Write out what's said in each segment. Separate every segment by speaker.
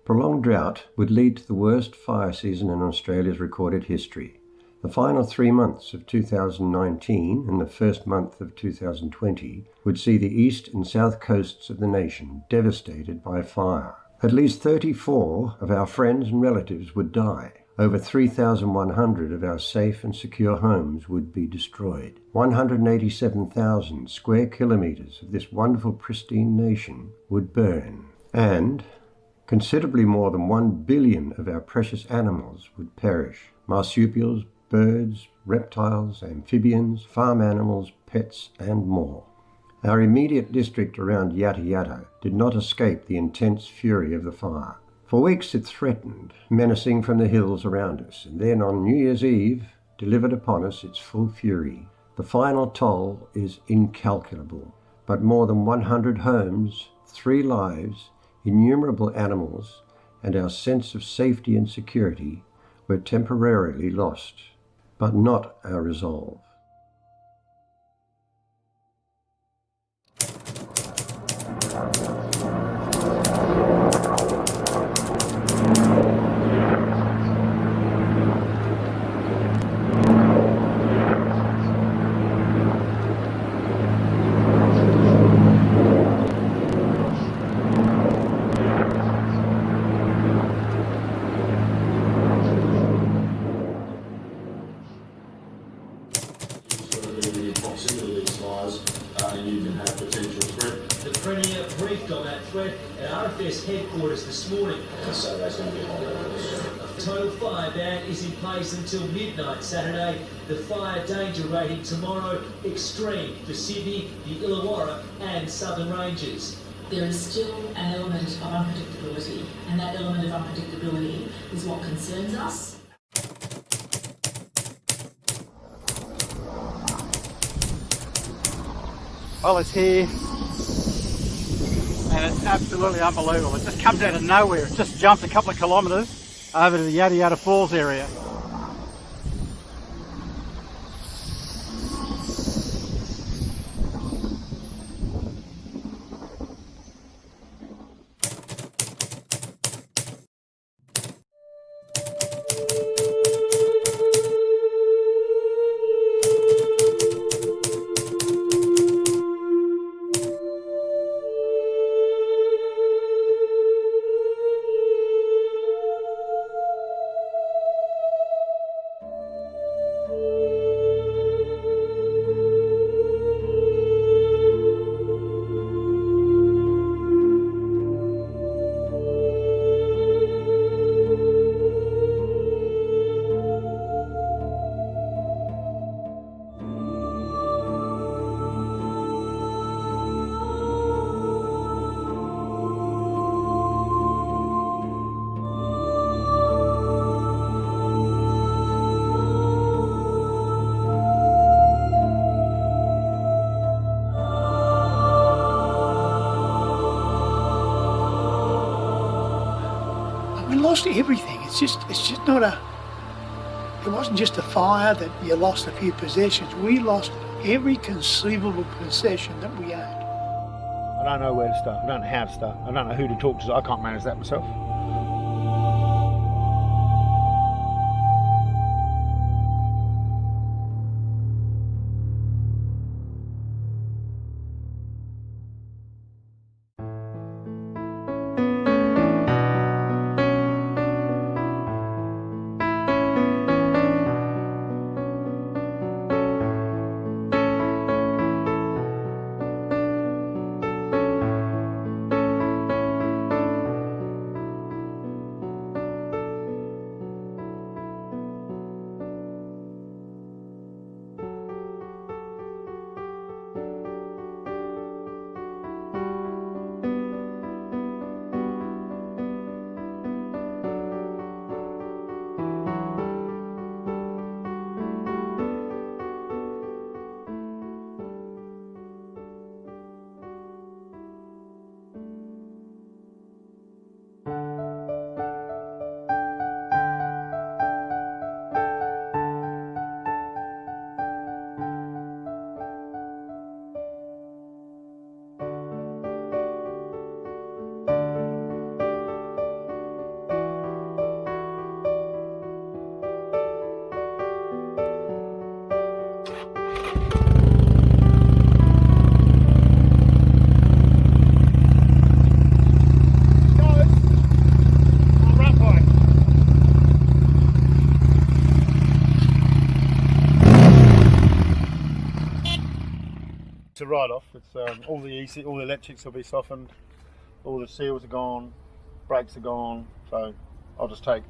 Speaker 1: Prolonged drought would lead to the worst fire season in Australia's recorded history. The final 3 months of 2019 and the first month of 2020 would see the east and south coasts of the nation devastated by fire. At least 34 of our friends and relatives would die. Over 3,100 of our safe and secure homes would be destroyed. 187,000 square kilometres of this wonderful pristine nation would burn. And considerably more than 1 billion of our precious animals would perish. Marsupials, birds, reptiles, amphibians, farm animals, pets, and more. Our immediate district around Yatte Yattah did not escape the intense fury of the fire. For weeks it threatened, menacing from the hills around us, and then on New Year's Eve delivered upon us its full fury. The final toll is incalculable, but more than 100 homes, 3 lives, innumerable animals, and our sense of safety and security were temporarily lost, but not our resolve.
Speaker 2: The Premier briefed on that threat at RFS headquarters this morning.
Speaker 3: Saturday's going to be hot.
Speaker 2: A total fire ban is in place until midnight Saturday. The fire danger rating tomorrow extreme for Sydney, the Illawarra and Southern Ranges.
Speaker 4: There is still an element of unpredictability, and that element of unpredictability is what concerns us.
Speaker 5: Well, it's here, and it's absolutely unbelievable. It just comes out of nowhere. It just jumped a couple of kilometres over to the Yatte Yattah Falls area.
Speaker 6: We lost everything. It's just not it wasn't just a fire that you lost a few possessions. We lost every conceivable possession that we owned.
Speaker 7: I don't know where to start. I don't know how to start. I don't know who to talk to. I can't manage that myself. It's a write-off. It's all the electrics will be softened, all the seals are gone, brakes are gone. So I'll just take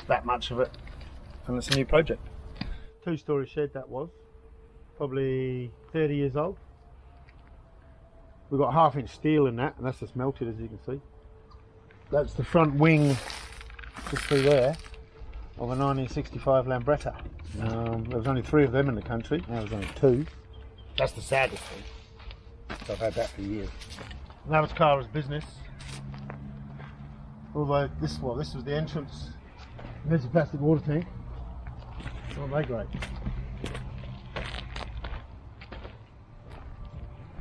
Speaker 7: that much of it, and it's a new project. 2-story shed that was, probably 30 years old. We've got 1/2-inch steel in that, and that's just melted, as you can see. That's the front wing, just through there, of a 1965 Lambretta. There was only 3 of them in the country, now there's only 2. That's the saddest thing. So I've had that for years. Now it's Cara's business. Although this was the entrance. There's a plastic water tank. It's not that great.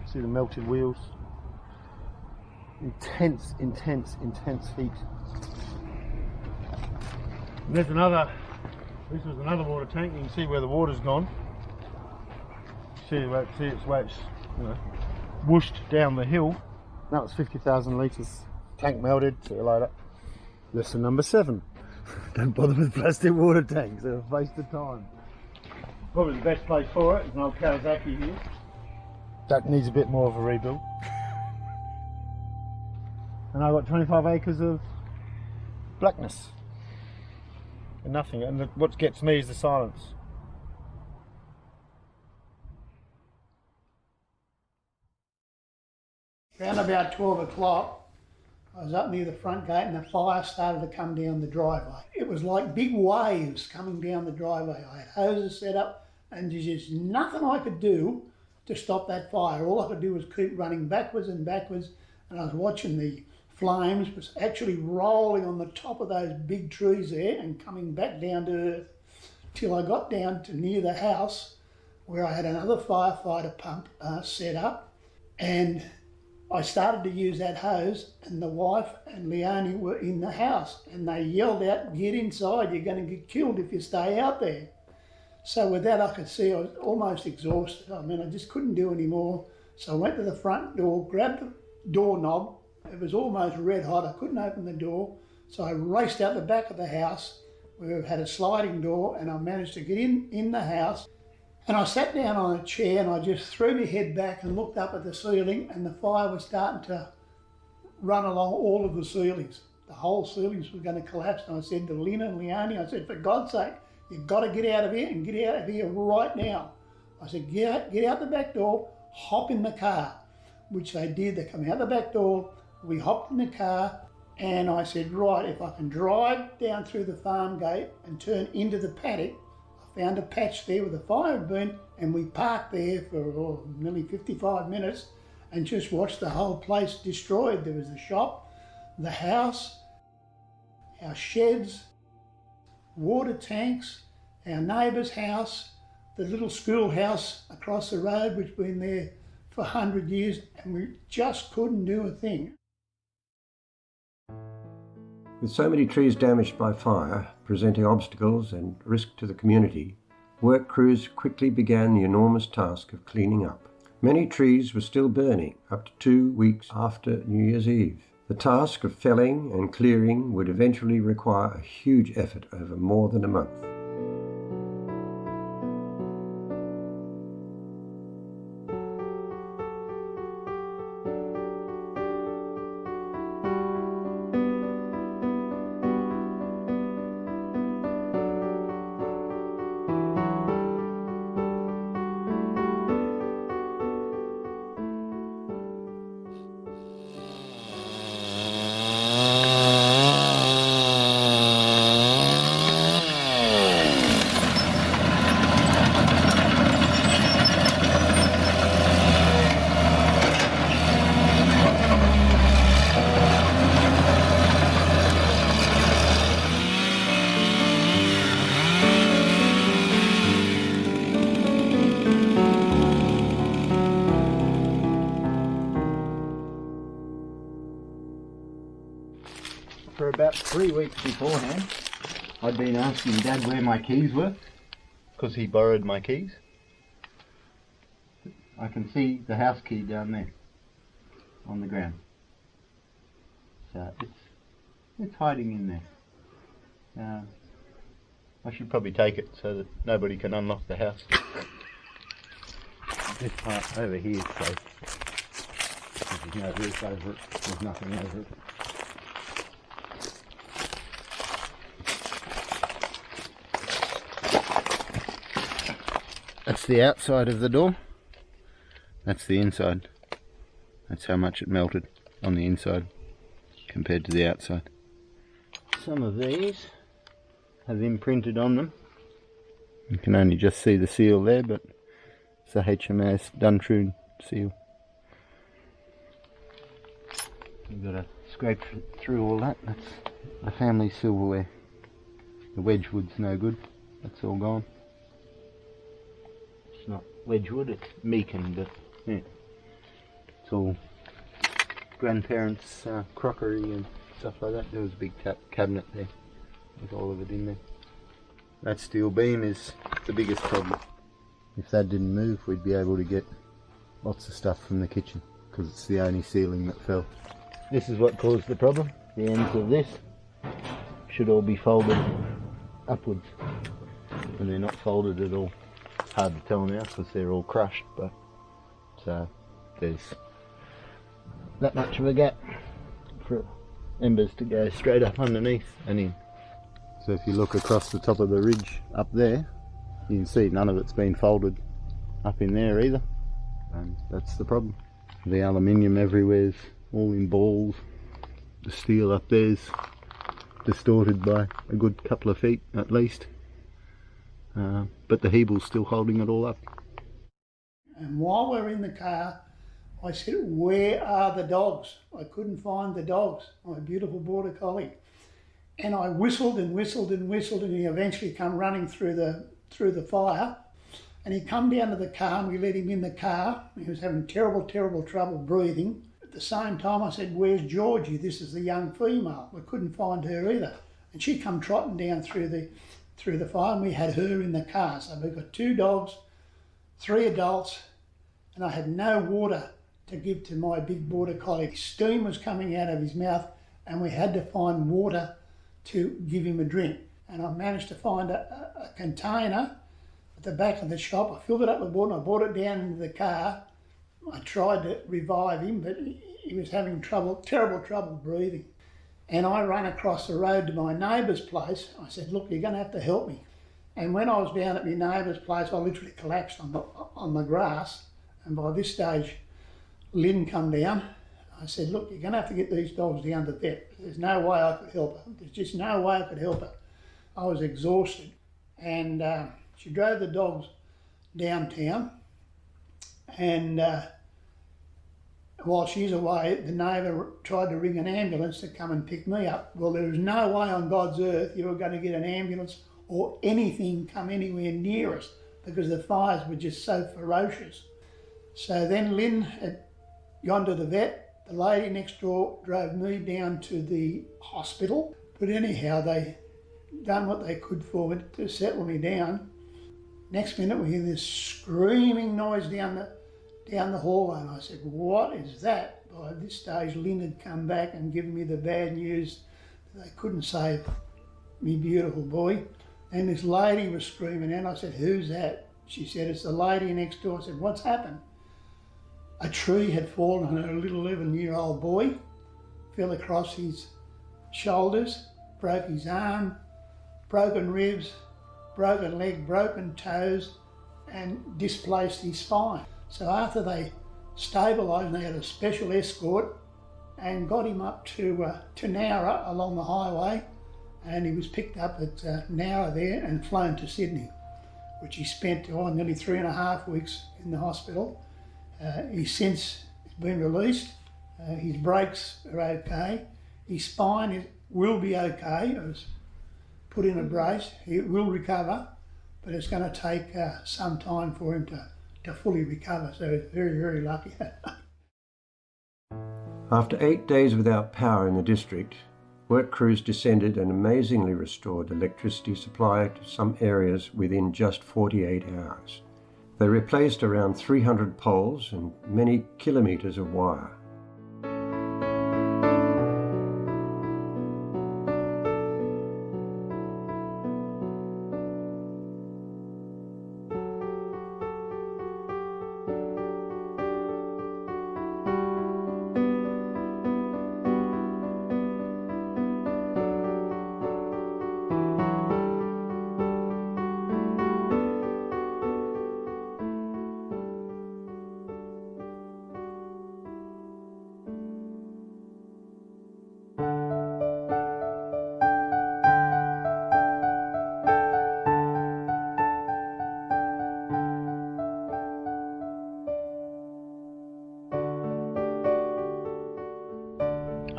Speaker 7: See the melted wheels. Intense heat. And there's another. This was another water tank. You can see where the water's gone. See where it's whooshed down the hill. That was 50,000 litres. Tank melted. See you later. Lesson number 7. Don't bother with plastic water tanks. They're a waste of time. Probably the best place for it is an old Kawasaki here. That needs a bit more of a rebuild. And I've got 25 acres of blackness. And nothing. And what gets me is the silence.
Speaker 6: Around about 12 o'clock, I was up near the front gate and the fire started to come down the driveway. It was like big waves coming down the driveway. I had hoses set up and there's just nothing I could do to stop that fire. All I could do was keep running backwards and backwards, and I was watching the flames was actually rolling on the top of those big trees there and coming back down to earth till I got down to near the house where I had another firefighter pump set up, and I started to use that hose, and the wife and Leonie were in the house and they yelled out, "Get inside, you're going to get killed if you stay out there." So with that I could see I was almost exhausted. I mean, I just couldn't do any more. So I went to the front door, grabbed the doorknob. It was almost red hot. I couldn't open the door. So I raced out the back of the house where we had a sliding door, and I managed to get in the house. And I sat down on a chair and I just threw my head back and looked up at the ceiling, and the fire was starting to run along all of the ceilings. The whole ceilings were going to collapse. And I said to Lynn and Leonie, I said, "For God's sake, you've got to get out of here and get out of here right now." I said, get out the back door, hop in the car, which they did. They come out the back door, we hopped in the car, and I said, right, if I can drive down through the farm gate and turn into the paddock. I found a patch there where the fire had burned, and we parked there for nearly 55 minutes and just watched the whole place destroyed. There was the shop, the house, our sheds, water tanks, our neighbour's house, the little schoolhouse across the road, which had been there for 100 years, and we just couldn't do a thing.
Speaker 1: With so many trees damaged by fire, presenting obstacles and risk to the community, work crews quickly began the enormous task of cleaning up. Many trees were still burning up to 2 weeks after New Year's Eve. The task of felling and clearing would eventually require a huge effort over more than a month.
Speaker 7: For about 3 weeks beforehand, I'd been asking Dad where my keys were, because he borrowed my keys. I can see the house key down there on the ground. So it's hiding in there. I should probably take it so that nobody can unlock the house. This part over here is safe. There's no roof over it. There's nothing over it. That's the outside of the door. That's the inside. That's how much it melted on the inside compared to the outside. Some of these have imprinted on them. You can only just see the seal there, but it's a HMAS Duntrude seal. You've got to scrape through all that. That's the family silverware. The Wedgwood's no good. That's all gone. It's not Wedgwood, it's Meakin, but yeah. It's all grandparents' crockery and stuff like that. There was a big cabinet there with all of it in there. That steel beam is the biggest problem. If that didn't move, we'd be able to get lots of stuff from the kitchen because it's the only ceiling that fell. This is what caused the problem. The ends of this should all be folded upwards, and they're not folded at all. It's hard to tell now because they're all crushed, but there's that much of a gap for embers to go straight up underneath and in. So if you look across the top of the ridge up there, you can see none of it's been folded up in there either, and that's the problem. The aluminium everywhere's all in balls. The steel up there's distorted by a good couple of feet at least, but the Hebel's still holding it all up.
Speaker 6: And while we're in the car, I said, where are the dogs? I couldn't find the dogs, my beautiful border collie. And I whistled and whistled and whistled, and he eventually come running through the fire. And he come down to the car, and we let him in the car. He was having terrible trouble breathing. At the same time, I said, where's Georgie? This is the young female. We couldn't find her either. And she come trotting down through the fire, and we had her in the car. So we've got 2 dogs, 3 adults, and I had no water to give to my big border collie. Steam was coming out of his mouth, and we had to find water to give him a drink. And I managed to find a container at the back of the shop. I filled it up with water and I brought it down into the car. I tried to revive him, but he was having terrible trouble breathing. And I ran across the road to my neighbour's place. I said, look, you're going to have to help me. And when I was down at my neighbour's place, I literally collapsed on the grass. And by this stage, Lynn come down. I said, look, you're going to have to get these dogs down to vet. There's no way I could help her. There's just no way I could help her. I was exhausted. And she drove the dogs downtown. And while she's away, the neighbour tried to ring an ambulance to come and pick me up. Well, there was no way on God's earth you were going to get an ambulance or anything come anywhere near us because the fires were just so ferocious. So then Lynn had gone to the vet. The lady next door drove me down to the hospital. But anyhow, they done what they could for me to settle me down. Next minute we hear this screaming noise down the hallway, and I said, what is that? By this stage Lynn had come back and given me the bad news that they couldn't save me beautiful boy. And this lady was screaming out. I said, who's that? She said, it's the lady next door. I said, what's happened? A tree had fallen on a little 11-year-old boy, fell across his shoulders, broke his arm, broken ribs, broken leg, broken toes, and displaced his spine. So after they stabilised, they had a special escort and got him up to Nowra along the highway, and he was picked up at Nowra there and flown to Sydney, which he spent nearly 3.5 weeks in the hospital. He's since been released. His brakes are okay. His spine will be okay. It was put in a brace. He will recover, but it's going to take some time for him to fully recover. So he's very lucky.
Speaker 1: After 8 days without power in the district, work crews descended and amazingly restored electricity supply to some areas within just 48 hours. They replaced around 300 poles and many kilometres of wire.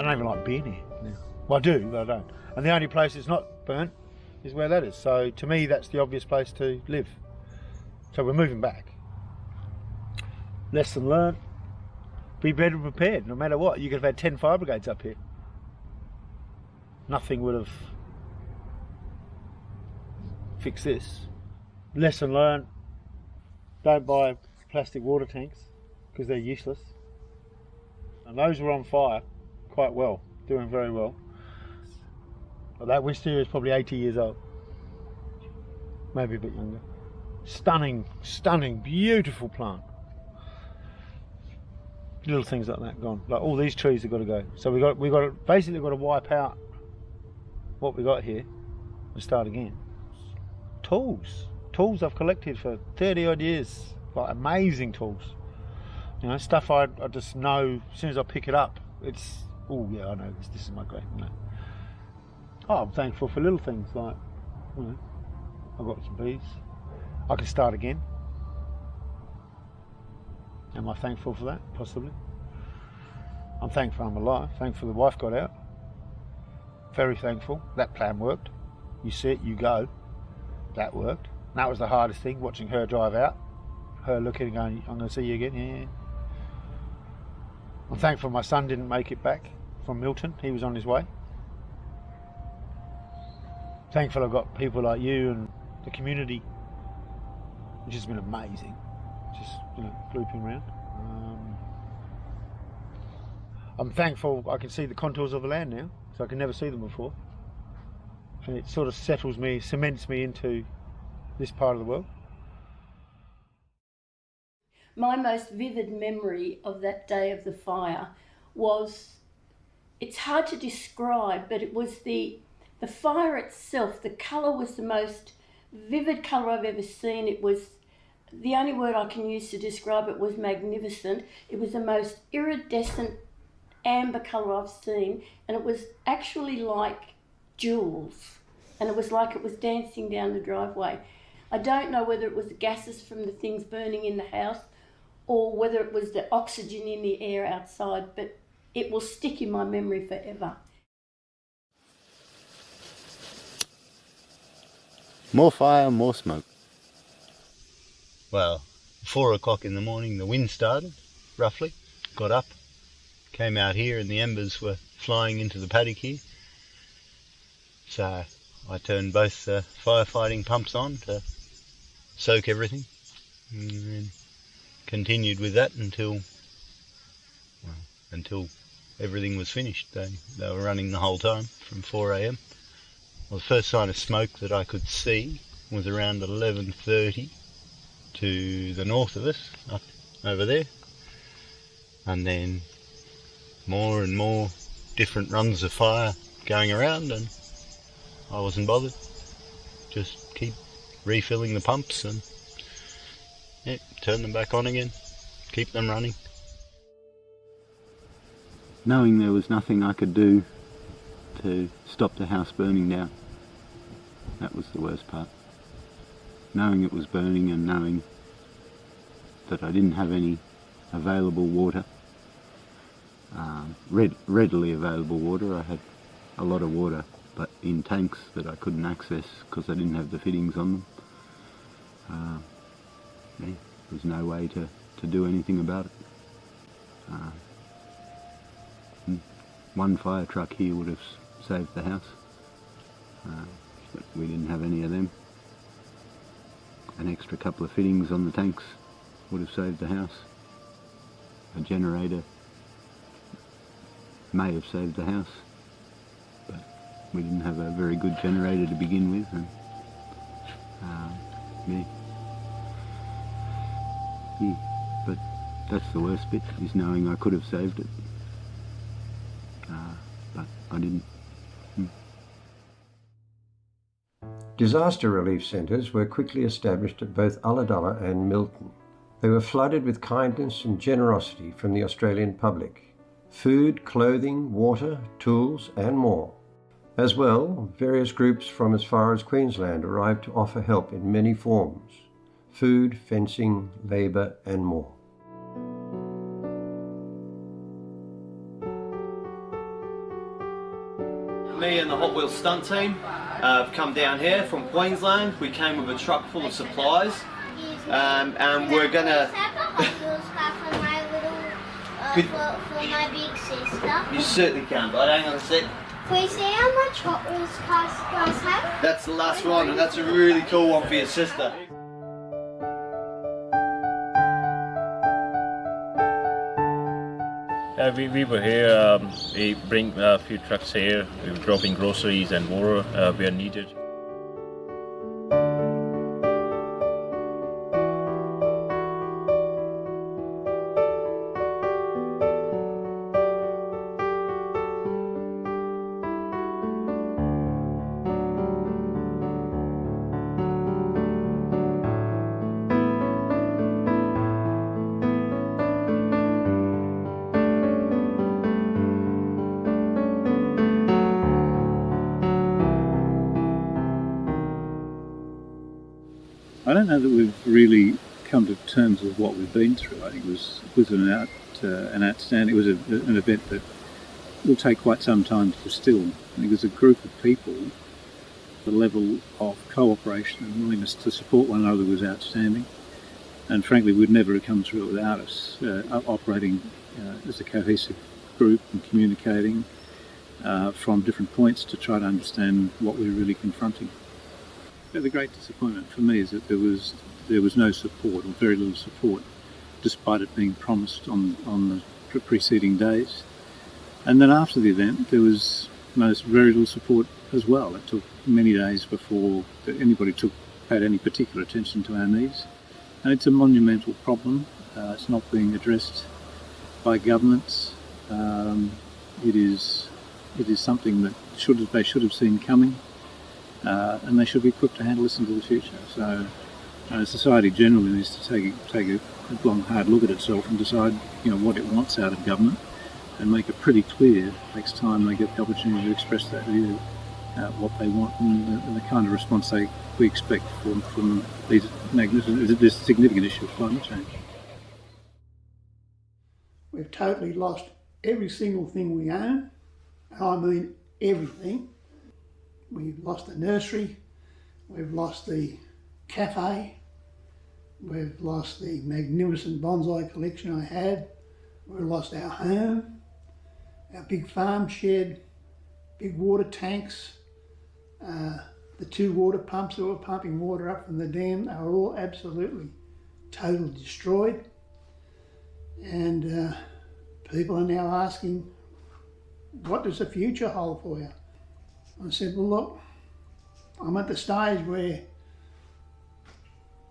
Speaker 7: don't even like being here now. Well, I do, but I don't. And the only place that's not burnt is where that is. So to me, that's the obvious place to live. So we're moving back. Lesson learned. Be better prepared, no matter what. You could have had 10 fire brigades up here. Nothing would have fixed this. Lesson learned. Don't buy plastic water tanks because they're useless. And those were on fire quite well, doing very well. But that wisteria is probably 80 years old. Maybe a bit younger. Stunning, stunning, beautiful plant. Little things like that gone. Like all these trees have got to go. So we got basically got to wipe out what we got here and start again. Tools I've collected for 30 odd years. Like amazing tools. You know, stuff I just know as soon as I pick it up, it's, oh yeah, I know this is my great. You know. Oh, I'm thankful for little things like, you know, I've got some bees. I can start again. Am I thankful for that? Possibly. I'm thankful I'm alive. Thankful the wife got out. Very thankful. That plan worked. You see it, you go. That worked. And that was the hardest thing, watching her drive out. Her looking and going, I'm going to see you again. Yeah. I'm thankful my son didn't make it back from Milton. He was on his way. Thankful I've got people like you and the community, which has been amazing. Just, you know, looping around. I'm thankful I can see the contours of the land now, so I can never see them before. And it sort of settles me, cements me into this part of the world.
Speaker 8: My most vivid memory of that day of the fire was, it's hard to describe, but it was the fire itself. The colour was the most vivid colour I've ever seen. It was, the only word I can use to describe it was magnificent. It was the most iridescent amber colour I've seen, and it was actually like jewels, and it was like it was dancing down the driveway. I don't know whether it was the gases from the things burning in the house or whether it was the oxygen in the air outside, but it will stick in my memory forever.
Speaker 9: More fire, more smoke.
Speaker 10: Well, 4 o'clock in the morning the wind started, roughly, got up, came out here and the embers were flying into the paddock here. So I turned both firefighting pumps on to soak everything, and then continued with that until everything was finished. They were running the whole time from 4 a.m. Well, the first sign of smoke that I could see was around 11:30 to the north of us, up over there, and then more and more different runs of fire going around, and I wasn't bothered. Just keep refilling the pumps and turn them back on again, keep them running.
Speaker 9: Knowing there was nothing I could do to stop the house burning down, that was the worst part. Knowing it was burning and knowing that I didn't have any available water, readily available water. I had a lot of water, but in tanks that I couldn't access because I didn't have the fittings on them. There was no way to do anything about it. One fire truck here would have saved the house, but we didn't have any of them. An extra couple of fittings on the tanks would have saved the house. A generator may have saved the house, but we didn't have a very good generator to begin with, and but that's the worst bit, is knowing I could have saved it, but I didn't.
Speaker 1: Disaster relief centres were quickly established at both Ulladulla and Milton. They were flooded with kindness and generosity from the Australian public. Food, clothing, water, tools and more. As well, various groups from as far as Queensland arrived to offer help in many forms: food, fencing, labour and more.
Speaker 11: Me and the Hot Wheels stunt team have come down here from Queensland. We came with a truck full of supplies, and we're gonna.
Speaker 12: For my big sister.
Speaker 11: You certainly can, but hang on a sec.
Speaker 12: Can we see how much Hot Wheels cars guys have?
Speaker 11: That's the last one, and that's a really cool one for your sister.
Speaker 3: We were here, we bring a few trucks here, we were dropping groceries and water where needed.
Speaker 9: I don't know that we've really come to terms with what we've been through. I think it was an outstanding. It was an event that will take quite some time to distill. I think as a group of people, the level of cooperation and willingness to support one another was outstanding. And frankly, we'd never have come through it without us operating as a cohesive group and communicating from different points to try to understand what we're really confronting. But the great disappointment for me is that there was no support, or very little support, despite it being promised on the preceding days. And then after the event, there was very little support as well. It took many days before anybody paid any particular attention to our needs. And it's a monumental problem. It's not being addressed by governments. It is something that they should have seen coming. And they should be equipped to handle this into the future. So society generally needs to take a long, hard look at itself and decide, what it wants out of government, and make it pretty clear next time they get the opportunity to express that view, what they want and the kind of response we expect from this significant issue of climate change.
Speaker 6: We've totally lost every single thing we own. I mean everything. We've lost the nursery, we've lost the cafe, we've lost the magnificent bonsai collection I had, we've lost our home, our big farm shed, big water tanks, the 2 water pumps that were pumping water up from the dam are all absolutely totally destroyed. And people are now asking, what does the future hold for you? I said, well look, I'm at the stage where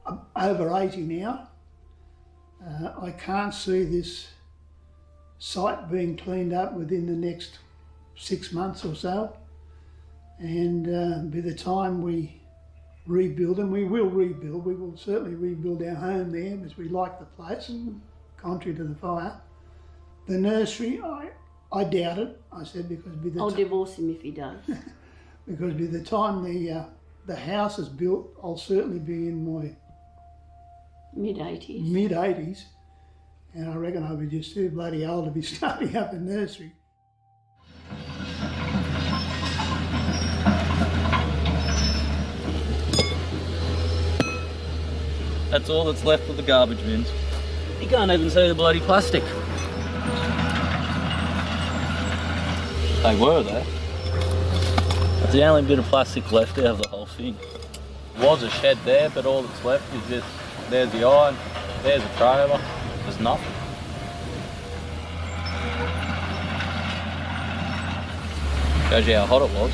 Speaker 6: I'm over 80 now. I can't see this site being cleaned up within the next 6 months or so. And by the time we rebuild, and we will certainly rebuild our home there because we like the place, contrary to the fire. The nursery, I doubt it, I said, because
Speaker 8: I'll divorce him if he does.
Speaker 6: Because by the time the house is built, I'll certainly be in my mid-80s, and I reckon I'll be just too bloody old to be starting up a nursery.
Speaker 13: That's all that's left of the garbage bins. You can't even see the bloody plastic. They were there. That's the only bit of plastic left out of the whole thing. There was a shed there, but all that's left is just, there's the iron, there's a trailer, there's nothing. Shows you how hot it was.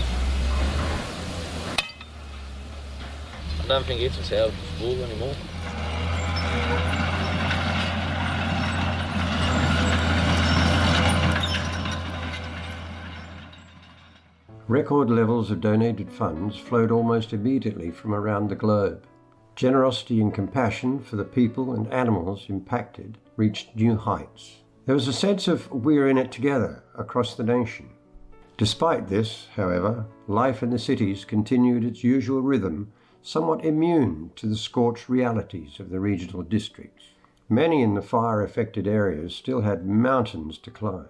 Speaker 13: I don't think it's as hot as school anymore.
Speaker 1: Record levels of donated funds flowed almost immediately from around the globe. Generosity and compassion for the people and animals impacted reached new heights. There was a sense of we're in it together across the nation. Despite this, however, life in the cities continued its usual rhythm, somewhat immune to the scorched realities of the regional districts. Many in the fire-affected areas still had mountains to climb.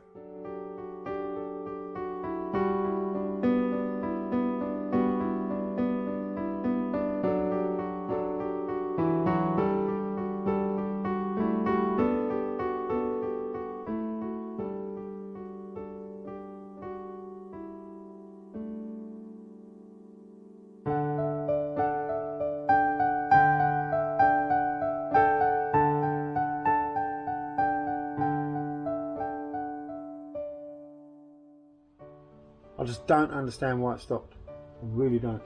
Speaker 7: I just don't understand why it stopped. I really don't.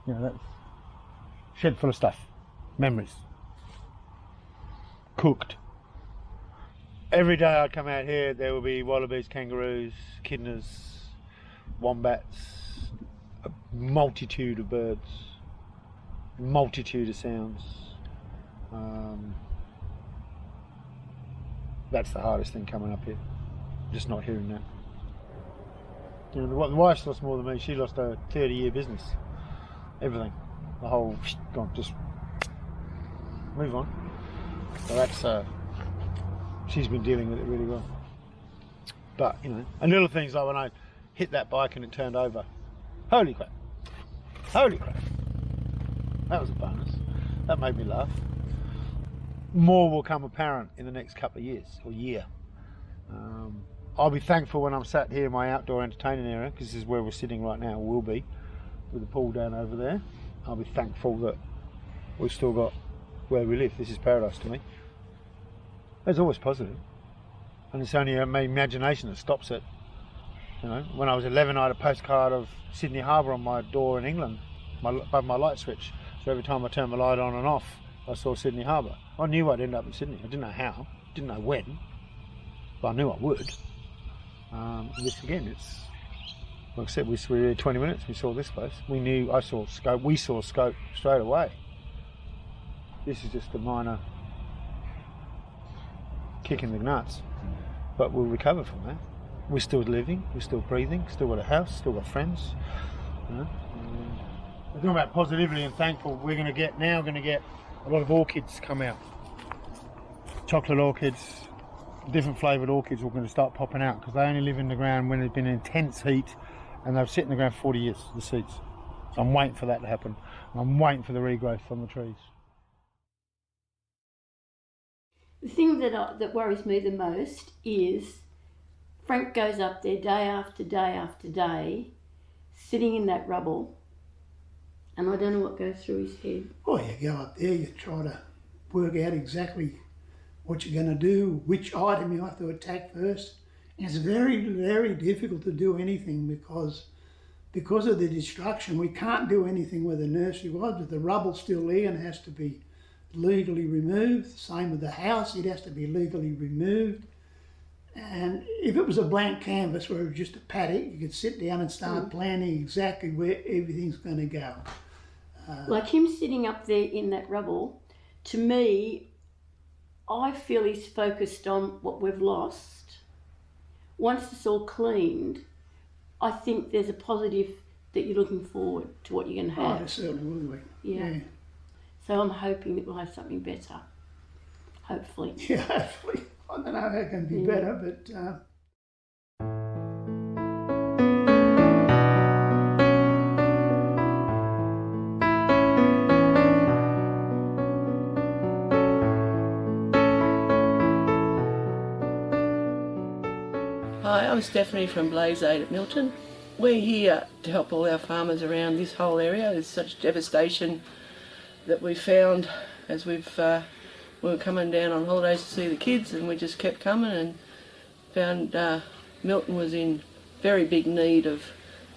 Speaker 7: You know, that's shed full of stuff, memories, cooked. Every day I'd come out here, there would be wallabies, kangaroos, echidnas, wombats, a multitude of birds, multitude of sounds. That's the hardest thing coming up here, just not hearing that. You know, the wife's lost more than me. She lost a 30-year business. Everything. The whole, gone, just move on. So that's, she's been dealing with it really well. But, you know, and little things like when I hit that bike and it turned over. Holy crap. Holy crap. That was a bonus. That made me laugh. More will come apparent in the next couple of years, or year. I'll be thankful when I'm sat here in my outdoor entertaining area, because this is where we're sitting right now, will be, with the pool down over there. I'll be thankful that we've still got where we live. This is paradise to me. It's always positive, and it's only my imagination that stops it. You know, when I was 11, I had a postcard of Sydney Harbour on my door in England, above my light switch. So every time I turned my light on and off, I saw Sydney Harbour. I knew I'd end up in Sydney. I didn't know how, didn't know when, but I knew I would. This again, it's like I said, we were here 20 minutes. We saw this place. We knew. I saw scope. We saw scope straight away. This is just a minor kick in the nuts, but we'll recover from that. We're still living. We're still breathing. Still got a house. Still got friends. You know? We're talking about positivity and thankful. We're going to get a lot of orchids come out. Chocolate orchids. Different flavoured orchids are going to start popping out because they only live in the ground when there's been intense heat, and they've sit in the ground for 40 years, the seeds. So I'm waiting for that to happen. I'm waiting for the regrowth on the trees.
Speaker 8: The thing that worries me the most is Frank goes up there day after day after day, sitting in that rubble, and I don't know what goes through his head.
Speaker 6: Oh, you go up there, you try to work out exactly what you're going to do, which item you have to attack first. And it's very, very difficult to do anything because of the destruction. We can't do anything where the nursery was, but the rubble's still there and has to be legally removed. Same with the house, it has to be legally removed. And if it was a blank canvas where it was just a paddock, you could sit down and start planning exactly where everything's going to go.
Speaker 8: Like him sitting up there in that rubble, to me, I feel he's focused on what we've lost. Once it's all cleaned, I think there's a positive that you're looking forward to what you're going to have.
Speaker 6: Oh, there certainly will be. Yeah.
Speaker 8: So I'm hoping that we'll have something better. Hopefully.
Speaker 6: Yeah, hopefully. I don't know how it can be better, but...
Speaker 14: Hi, I'm Stephanie from Blaze Aid at Milton. We're here to help all our farmers around this whole area. There's such devastation that we found as we were coming down on holidays to see the kids, and we just kept coming and found Milton was in very big need of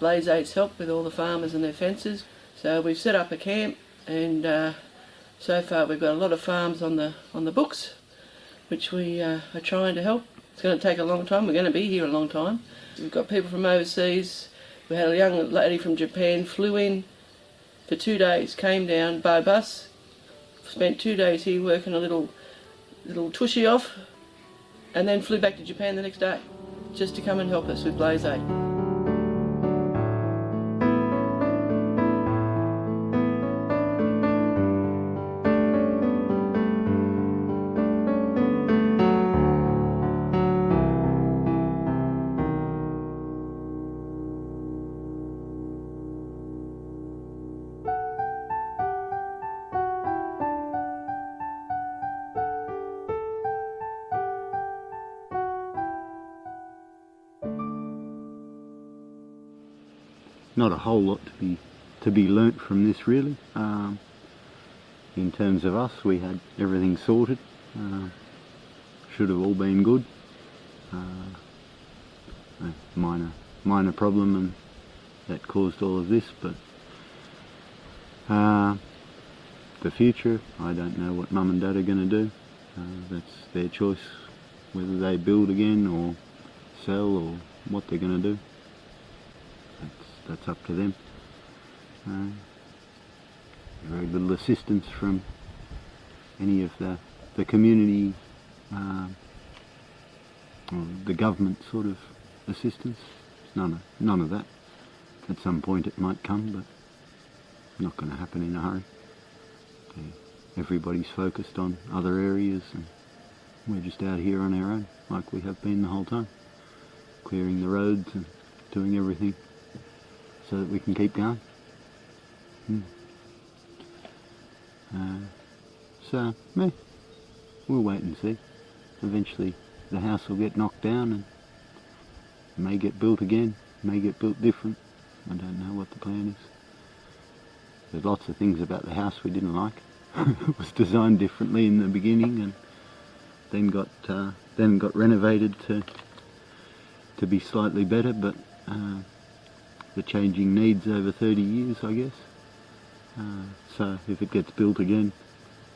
Speaker 14: Blaze Aid's help with all the farmers and their fences. So we've set up a camp, and so far we've got a lot of farms on the books, which we are trying to help. It's going to take a long time. We're going to be here a long time. We've got people from overseas. We had a young lady from Japan, flew in for 2 days, came down by bus, spent 2 days here working a little tushy off, and then flew back to Japan the next day just to come and help us with Blaze Aid.
Speaker 9: Not a whole lot to be learnt from this, really. in terms of us, we had everything sorted. Should have all been good. A minor problem, and that caused all of this, but the future, I don't know what Mum and Dad are going to do. That's their choice, whether they build again or sell or what they're going to do. That's up to them. Very little assistance from any of the community or the government sort of assistance. None of that. At some point it might come, but not going to happen in a hurry. Everybody's focused on other areas, and we're just out here on our own, like we have been the whole time, clearing the roads and doing everything so that we can keep going. So, we'll wait and see. Eventually the house will get knocked down and may get built again, may get built different. I don't know what the plan is. There's lots of things about the house we didn't like. It was designed differently in the beginning, and then got renovated to be slightly better, but the changing needs over 30 years, I guess. So if it gets built again,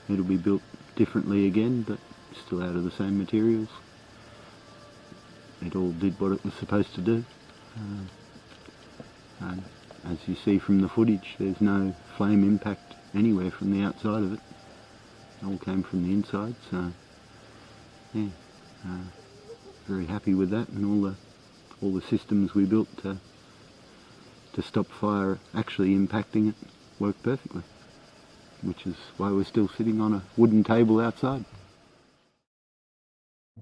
Speaker 9: it'll be built differently again, but still out of the same materials. It all did what it was supposed to do. And as you see from the footage, there's no flame impact anywhere from the outside of it. It all came from the inside, so yeah, very happy with that, and all the systems we built to stop fire actually impacting it worked perfectly, which is why we're still sitting on a wooden table outside.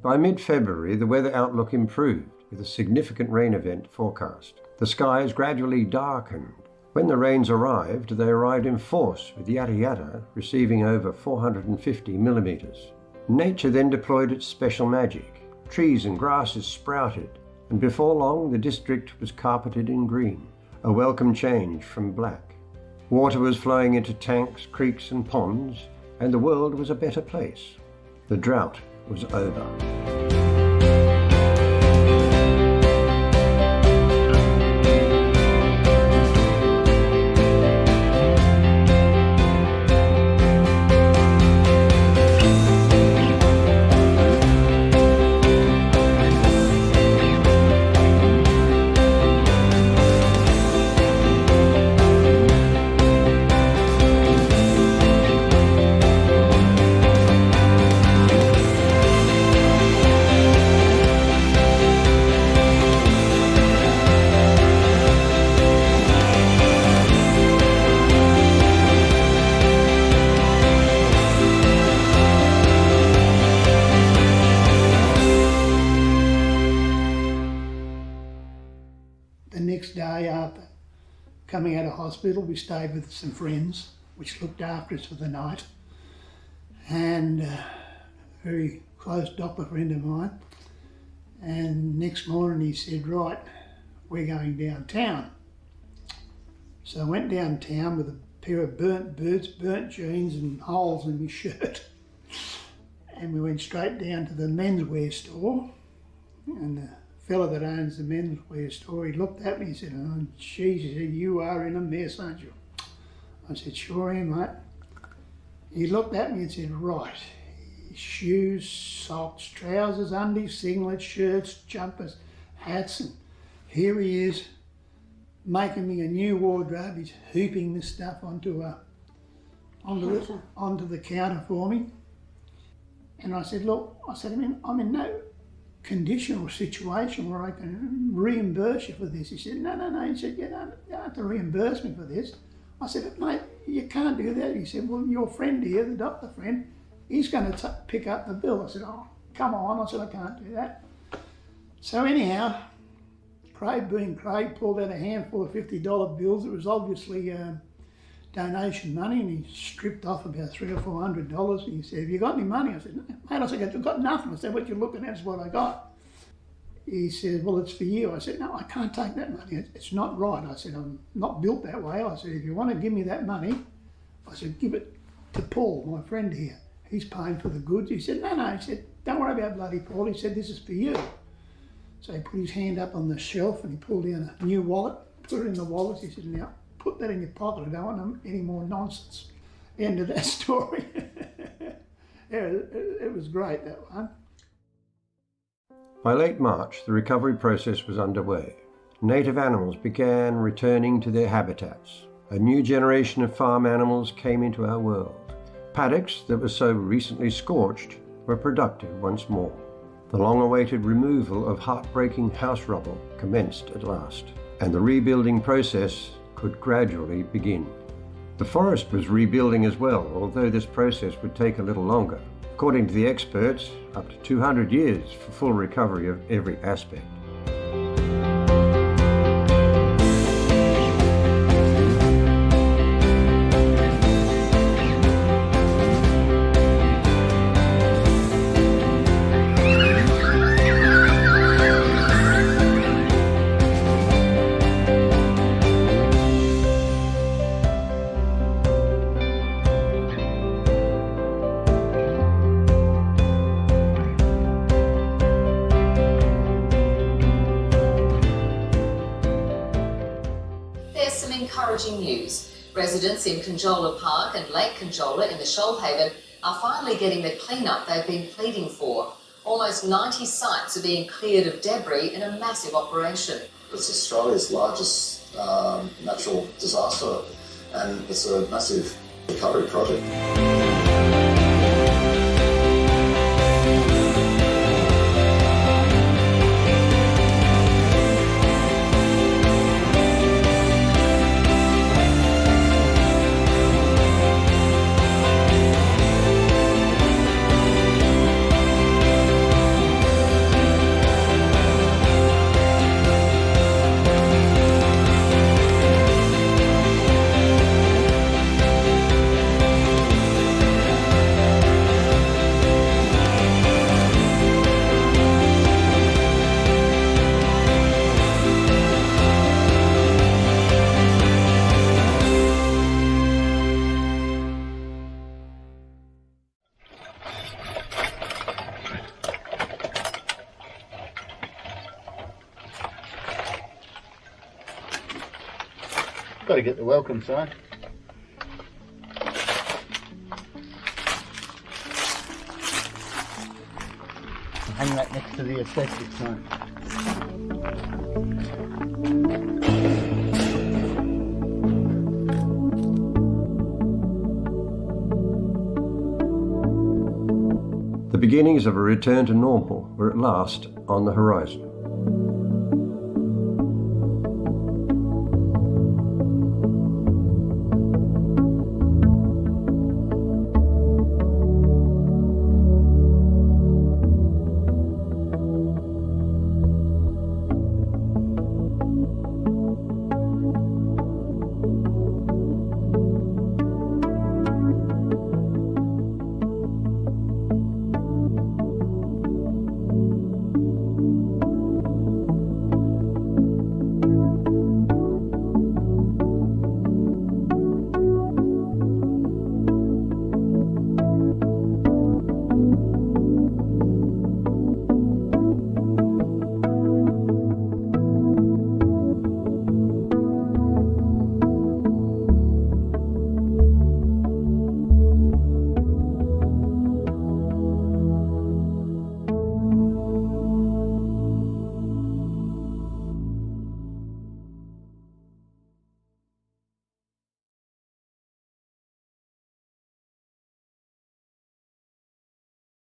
Speaker 1: By mid-February, the weather outlook improved, with a significant rain event forecast. The skies gradually darkened. When the rains arrived, they arrived in force, with Yatte Yattah receiving over 450 millimetres. Nature then deployed its special magic. Trees and grasses sprouted, and before long the district was carpeted in green, a welcome change from black. Water was flowing into tanks, creeks and ponds, and the world was a better place. The drought was over.
Speaker 6: The next day after coming out of hospital, we stayed with some friends which looked after us for the night, and a very close doctor friend of mine, and next morning he said, right, we're going downtown. So I went downtown with a pair of burnt boots, burnt jeans and holes in my shirt, and we went straight down to the menswear store, and the fellow that owns the menswear store, he looked at me and said, oh geez, he said, you are in a mess, aren't you? I said, sure am, mate. He looked at me and said, right, shoes, socks, trousers, undies, singlets, shirts, jumpers, hats, and here he is making me a new wardrobe. He's hooping this stuff onto the counter for me. And I said, look, I'm in no condition or situation where I can reimburse you for this. He said, no. He said, you don't have to reimburse me for this. I said, mate, you can't do that. He said, well, your friend here, the doctor friend, he's going to pick up the bill. I said, oh, come on. I said, I can't do that. So anyhow, Craig pulled out a handful of $50 bills. It was obviously donation money, and he stripped off about $300 or $400. And he said, have you got any money? I said, no, mate. I said, I've got nothing. I said, what you're looking at is what I got. He said, well, it's for you. I said, no, I can't take that money. It's not right. I said, I'm not built that way. I said, if you want to give me that money, I said, give it to Paul, my friend here. He's paying for the goods. He said, no, he said, don't worry about bloody Paul. He said, this is for you. So he put his hand up on the shelf and he pulled down a new wallet, put it in the wallet. He said, now, put that in your pocket. I don't want any more nonsense. End of that story. It was great, that one.
Speaker 1: By late March, the recovery process was underway. Native animals began returning to their habitats. A new generation of farm animals came into our world. Paddocks that were so recently scorched were productive once more. The long-awaited removal of heartbreaking house rubble commenced at last, and the rebuilding process could gradually begin. The forest was rebuilding as well, although this process would take a little longer. According to the experts, up to 200 years for full recovery of every aspect.
Speaker 15: Encouraging news. Residents in Conjola Park and Lake Conjola in the Shoalhaven are finally getting the clean-up they've been pleading for. Almost 90 sites are being cleared of debris in a massive operation.
Speaker 16: It's Australia's largest natural disaster and it's a massive recovery project.
Speaker 7: Got to get the welcome sign. Hang that next to the asbestos sign.
Speaker 1: The beginnings of a return to normal were at last on the horizon.